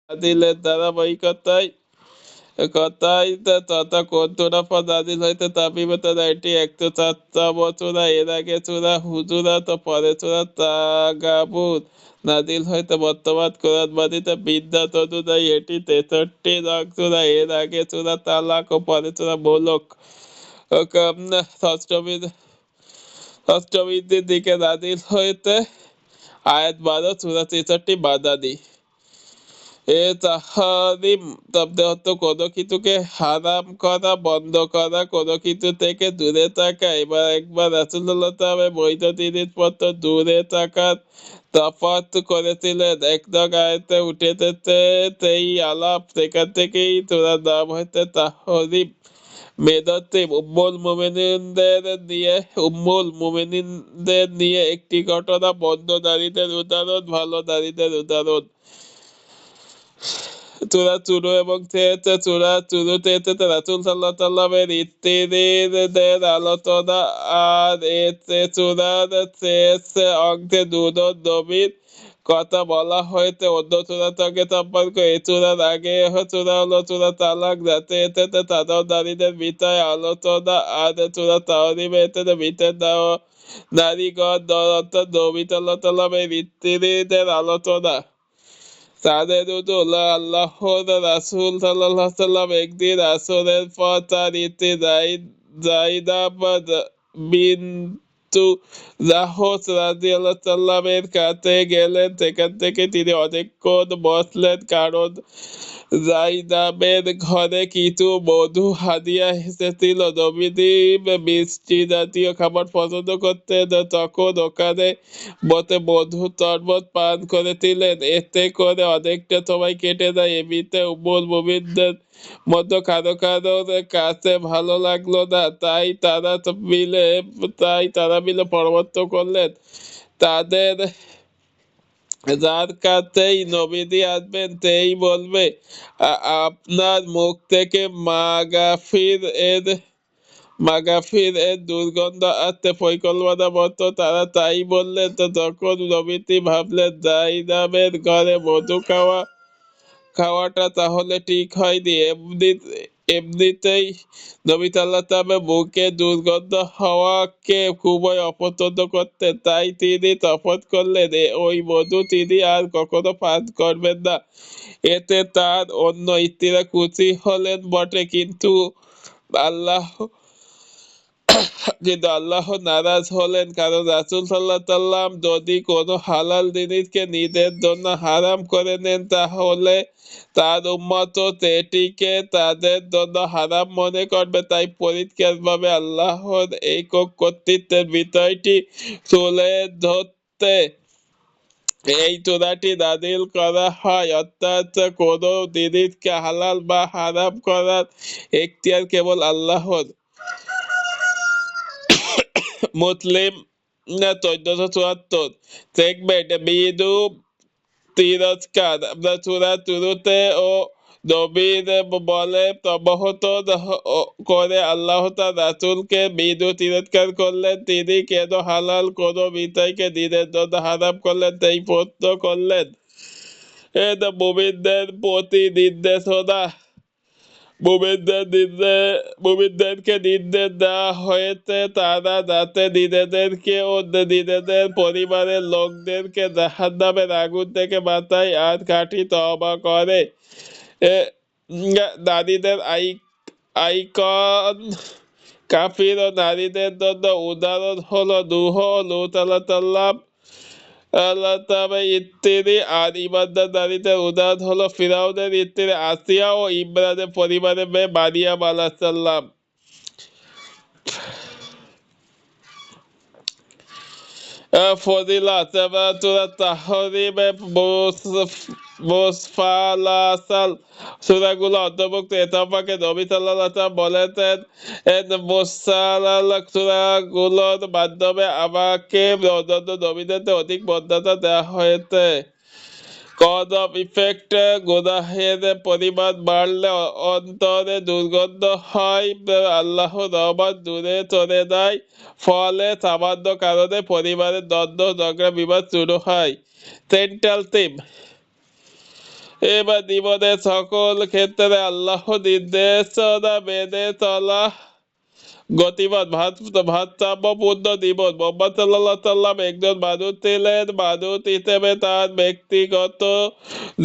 দিলের ধারাবাহিকতায় তথা কন্ট্রোল পর নাজিল হইতে তাবিবত 91 চূড়া এর আগে চূড়া হুজুরাত ও পরে চূড়া তাগাবুন নাজিল হইতে বর্তমান কোরআন মাজিদে বিদ্যাত অনুযায়ী এটি 63 নং চূড়া এর আগে চূড়া তালাক ও পরে চূড়া মুলক ষষ্ঠবৃদ্ধির দিকে নাজিল হইতে আয়াত 12 চূড়া 63 মাদানী এ তাহারিম শব্দের অর্থ কোনো কিছুকে হারাম করা, বন্ধ করা, কোনো কিছু থেকে দূরে থাকা। এবার একবার রাসূলুল্লাহ বৈধ জিনিসপত্র দূরে থাকার তফাৎ করেছিলেন। এক নং আয়াতে উঠেছে সেই আলাপ, সেখান থেকেই সূরার নাম হয়েছে তাহরিম। মেদতে উম্মুল মুমিনিনদের নিয়ে একটি ঘটনা, বন্ধ নারীদের উদাহরণ, ভালো নারীদের উদাহরণ। চূড়া চুরু এবং চূড়া চুরুতে রাসূল সাল্লাল্লাহু আলাইহি ওয়াসাল্লামের স্ত্রীদের আলোচনা, আর চূড়ার শেষ অংশে দুজন নবীর কথা বলা হয়েছে। অন্য চূড়ার সঙ্গে সম্পর্ক। এই চূড়ার আগে চূড়া হলো চূড়া তালাক, যাতে এতে সাধারণ নারীদের বিষয়ে আলোচনা, আর চূড়া তাহরিমে এতে বিতের নারীগণ অর্থাৎ নবী সাল্লাল্লাহু আলাইহি ওয়াসাল্লামের স্ত্রীদের আলোচনা। আল্লাহর রাসূল সাল্লাল্লাহু আলাইহি ওয়াসাল্লাম একদিন আসরের পর তার স্ত্রী যায়নাব বিনতু জাহশ রাদিয়াল্লাহু সাল্লামের কাছে গেলেন। সেখান থেকে তিনি অনেকক্ষণ বসলেন, কারণ যায়নাবের ঘরে কিছু মধু হাদিয়া এসেছিল। নবীজি মিষ্টি জাতীয় খাবার পছন্দ করতেন, তখন ওখানে বসে মধু শরবত পান করেছিলেন। এতে করে অনেকটা সময় কেটে যায়। এমনিতে উম্মুল মুমিনদের মতো কারো কাছে ভালো লাগলো না, তাই তারা মিলে পরামর্শ করলেন তাদের যার কাছেই নবীজি আসবেন সেই বলবে আপনার মুখ থেকে মাগাফির এর দুর্গন্ধ আসতে পরিকল্পনা মতো তারা তাই বললেন। তো তখন নবীজি ভাবলেন, যায়নাবের ঘরে মধু খাওয়াটা তাহলে ঠিক হয়নি। এমনিতেই নবী সাল্লাল্লাহু মুখে দুর্গন্ধ হওয়াকে খুবই অপছন্দ করতেন, তাই তিনি শপথ করলেন ওই মধু তিনি আর কখনো পান করবেন না। এতে তার অন্য স্ত্রীরা খুশি হলেন বটে, কিন্তু আল্লাহ নারাজ হলেন, কারণ রাসূল সাল্লাল্লাহু আলাইহি ওয়াসাল্লাম যদি কোনো হালাল জিনিসকে নিজের জন্য হারাম করে নেন, তাহলে তার উম্মত এটিকে তাদের জন্য হারাম মনে করবে। তাই পরিষ্কারভাবে আল্লাহর একক কর্তৃত্বের বিষয়টি তুলে ধরতে এই সূরাটি নাযিল করা হয়। অর্থাৎ কোনো জিনিসকে হালাল বা হারাম করার এখতিয়ার কেবল আল্লাহর। মুসলিম 1474 সেগমেন্ট বিদু তিরস্কার। সূরা শুরুতে ও নবীর বলে প্রবহত করে আল্লাহ তার রাসূলকে বিদু তিরস্কার করলেন। তিনি কেন হালাল কোনো বিষয়কে নিজের জন্য হারাম করলেন সেই প্রশ্ন করলেন। মুমিনদের প্রতি নির্দেশনা। মুমিনদেরকে নির্দেশ দেওয়া হয়েছে তারা যাতে নিজেদেরকে ও নিজেদের পরিবারের লোকদেরকে জাহান্নামের আগুন থেকে বাঁচায় আর খাঁটি তওবা করে। নারীদের আইকন। কাফির ও নারীদের জন্য উদাহরণ হলো নূহ ও লূত স্ত্রী, আর ইমানদার নারীদের উদাহরণ হলো ফিরআউনের স্ত্রী আসিয়া ও ইমরানের পরিবারের মেয়ে মারিয়াম আলাইহিস সালাম। ফজিলাত। সূরা তাহরিমে মুফাসাল সূরাগুলো অন্তর্ভুক্ত। এ সম্পর্কে নবী সাল্লাল্লাহু আলাইহি ওয়াসাল্লাম বলেছেন, মুফাসাল সূরাগুলোর মাধ্যমে আমাকে অন্যান্য নবীদের অধিক মর্যাদা দেওয়া হয়েছে। Cause of effect. গুনাহের পরিমাণ বাড়লে অন্তরে দুর্গন্ধ হয়, আল্লাহর রহমত দূরে চলে যায়। ফলে সামান্য কারণে পরিবারের দ্বন্দ্ব ঝগড়া বিবাদ শুরু হয়। Central theme. এবার জীবনের সকল ক্ষেত্রে আল্লাহ নির্দেশনা মেনে চলা গতিবাদ ভারসাম্যপূর্ণ জীবন। মোহাম্মদ সাল্লাল্লাহু আলাইহি সাল্লাম একজন মানুষ ছিলেন, মানুষ হিসেবে তার ব্যক্তিগত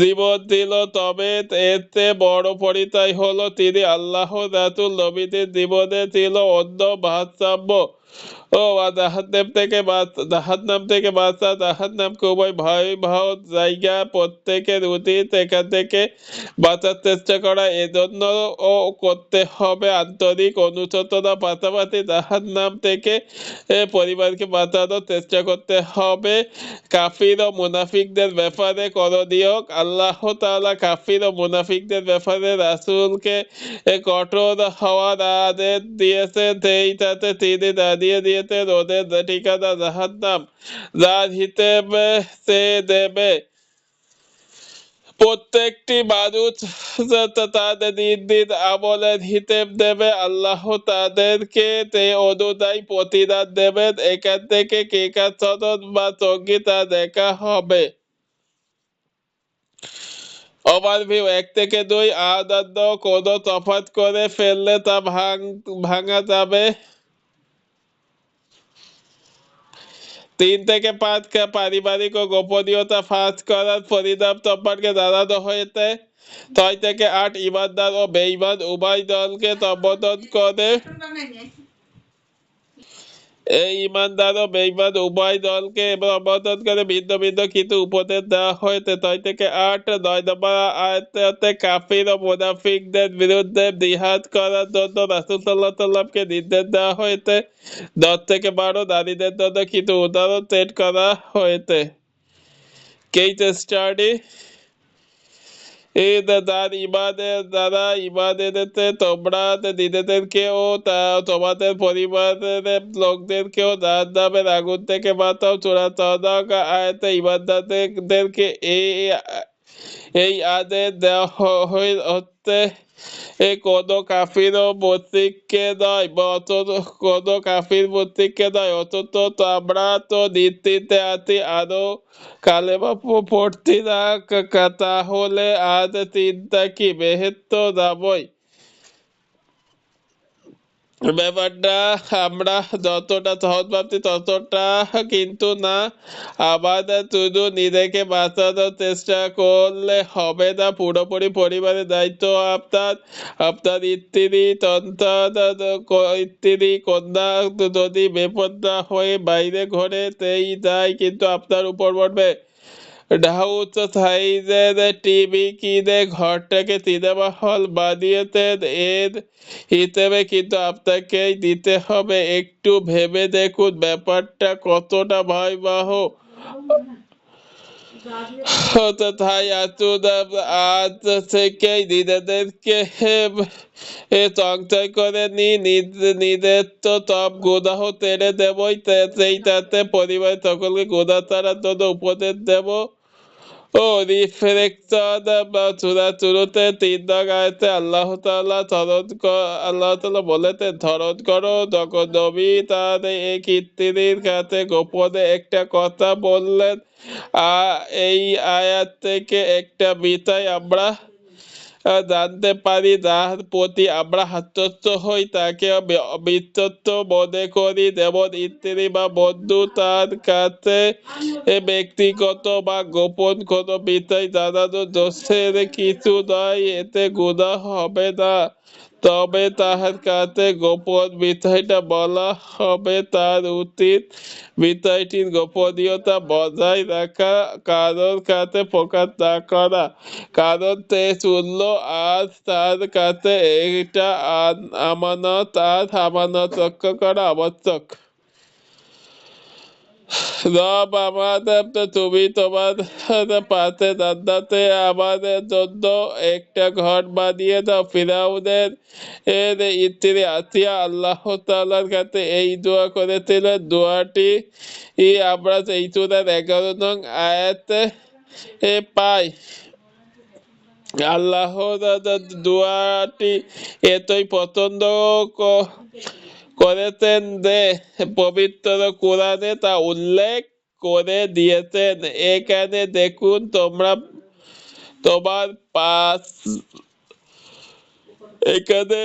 জীবন ছিল, তবে এর চেয়ে বড় পরিচয় হলো তিনি আল্লাহর রাসূল। নবীদের জীবনে ছিল অন্য ভারসাম্য ও জাহান্নাম থেকে বাঁচা। জাহান্নাম খুবই ভয়াবহ জায়গা, প্রত্যেকের উচিত এখান থেকে বাঁচার চেষ্টা করা। এজন্য ও করতে হবে আন্তরিক অনুশোচনা, পাশাপাশি জাহান্নাম থেকে পরিবারকে বাঁচানোর চেষ্টা করতে হবে। কাফির ও মুনাফিকদের ব্যাপারে করণীয়। আল্লাহ তাআলা কাফির ও মুনাফিকদের ব্যাপারে রাসূলকে কঠোর হওয়ার আদেশ দিয়েছেন, সেই সাথে তিনি জানিয়ে দিয়েছেন ওদের ঠিকানা জাহান্নাম, যার হিসেবে সে দেবে। প্রত্যেকটি মানুষ তাদের নিজ নিজ আমলের হিসেব দেবে, আল্লাহ তাদেরকে অনুযায়ী প্রতিদান দেবেন। এখান থেকে কে কার সনদ বা সঙ্গী তা দেখা হবে। ওভারভিউ 1 থেকে 2, আনন্দ কোনো তফাৎ করে ফেললে তা ভাঙা যাবে। 3 থেকে 5, পারিবারিক ও গোপনীয়তা ফাঁস করার পরিণাম সম্পর্কে জানানো হয়েছে। 6 থেকে 8, ইমানদার ও বেঈমান উভয় দলকে সম্বোধন করে ইমানদার ও বেঈমান উভয় দলকে সম্বোধন করে ভিন্ন ভিন্ন কিছু উপদেশ দেওয়া হয়েছে। 6 থেকে 8, 9 নম্বর আয়াতে কাফির ও মুনাফিকদের বিরুদ্ধে জিহাদ করার জন্য রাসূল সাল্লাল্লাহু আলাইহি সাল্লামকে নির্দেশ দেওয়া হয়েছে। 10 থেকে 12, নারীদের জন্য কিছু উদাহরণ সেট করা হয়েছে। কেস স্টাডি দ্বারা ঈমান এনেছে তোমরা নিজেদেরকে ও তোমাদের পরিবারের লোকদেরকেও জাহান্নামের আগুন থেকে বাঁচাও। সূরা তওবা আয়াতে ঈমানদারদেরকে এই আদেশ দেওয়া হচ্ছে কোনো কাফির ও মুশরিককে নয়, কোনো কাফির মুশরিককে নয়। অথচ আমরা তো নিশ্চিন্তে আছি, আরো কালেমা পড়ছি না, তাহলে আজ চিন্তা কি? বেহেশত তো যাবই। ব্যাপারটা আমরা যতটা সহজ ভাবছি ততটা কিন্তু না। আবার শুধু নিজেকে বাঁচানোর চেষ্টা করলে হবে না, পুরোপুরি পরিবারের দায়িত্ব আপনার। আপনার স্ত্রী কন্যা যদি বেপরোয়া হয়ে বাইরে ঘরে যায়, কিন্তু আপনার উপর পড়বে। ডাউট সাইজের টিভি কিনে ঘরটাকে সিনেমা হল বানিয়েছেন, এর হিসেবে কিন্তু আপনাকেই দিতে হবে। একটু ভেবে দেখুন ব্যাপারটা কতটা ভয়াবহ। তাই আজ থেকেই নিজেদেরকে সংশয় করে নিজের তো সব গুনাহ ছেড়ে দেবই, সেই সাথে পরিবার সকলকে গুনাহ ছাড়ার জন্য উপদেশ দেব। ও রিফ্লেকশন সূরা শুরুতে 3 নং আয়াতে আল্লাহ তাআলা বলেছেন, স্মরণ করো যখন নবী তার এক স্ত্রীর কাছে গোপনে একটা কথা বললেন। এই আয়াত থেকে একটা বিষয় আমরা জানতে পারি, যার প্রতি আমরা হাস্যস্ত হই তাকে বিশ্বস্ত মনে করি। যেমন স্ত্রী বা বন্ধু, তার কাছে ব্যক্তিগত বা গোপন কোনো বিষয় জানানো দোষের কিছু নয়, এতে গুনাহ হবে না। তবে তাহার কাছে গোপন বিষয়টা বলা হবে, তার উচিত বিষয়টির গোপনীয়তা বজায় রাখা, কারোর কাছে প্রকাশ না করা। কারণ সে শুনল আর তার কাছে এটা আমানত, আর আমানত রক্ষা করা আবশ্যক। রব আমাদের, তুমি তোমার পাশে জান্নাতে আমাদের জন্য একটা ঘর বানিয়ে দাও। ফিরআউনের স্ত্রী আসিয়া আল্লাহ তাআলার কাছে এই দোয়া করেছিলেন। দোয়াটি আমরা এই সূরার 11 নং আয়াতে পাই। আল্লাহ দোয়াটি এতই পছন্দ করেছেন যে পবিত্র কোরআনে তা উল্লেখ করে দিয়েছেন। এখানে দেখুন, তোমার পাঁচ এখানে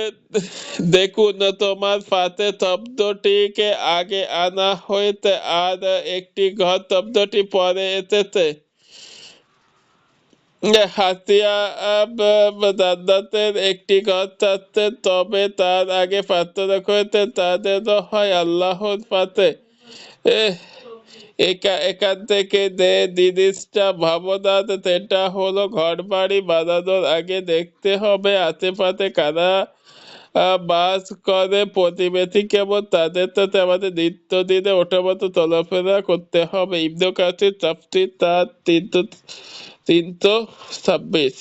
দেখুন তোমার পাতে শব্দটিকে আগে আনা হইতে আর একটি ঘর শব্দটি পরে এসেছে। হাতিয়া জান্নাতের একটি ঘর থাকতে, তবে তার আগে প্রার্থনা করতে তাদের হয় আল্লাহর পাতে। এখান থেকে যে জিনিসটা ভাবনা সেটা হলো ঘর বাড়ি বানানোর আগে দেখতে হবে আশেপাশে কারা বাস করে, প্রতিবেশী কেমন, তাদের সাথে আমাদের নিত্যদিনে ওটা মতো চলাফেরা করতে হবে। ইবনে কাসির তাফসীর তার 326।